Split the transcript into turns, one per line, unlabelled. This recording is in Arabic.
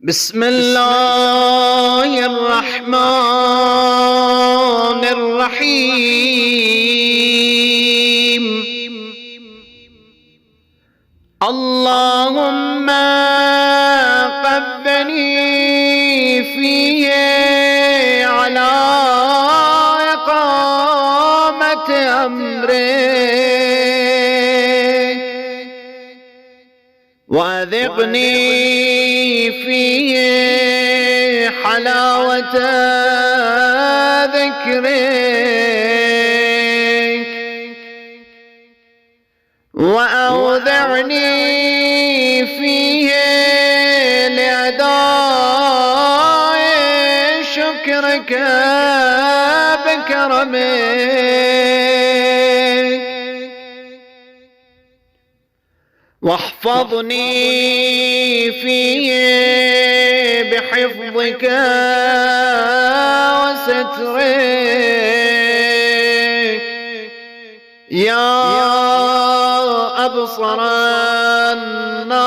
بسم الله الرحمن الرحيم. اللهم قبني فيه على إقامة أمرك، وأذقني فيه حلاوة ذكرك، وأوذعني فيه لأداء شكرك بكرمك، واحفظني فيه بحفظك وسترك يا أبصر الناظرين.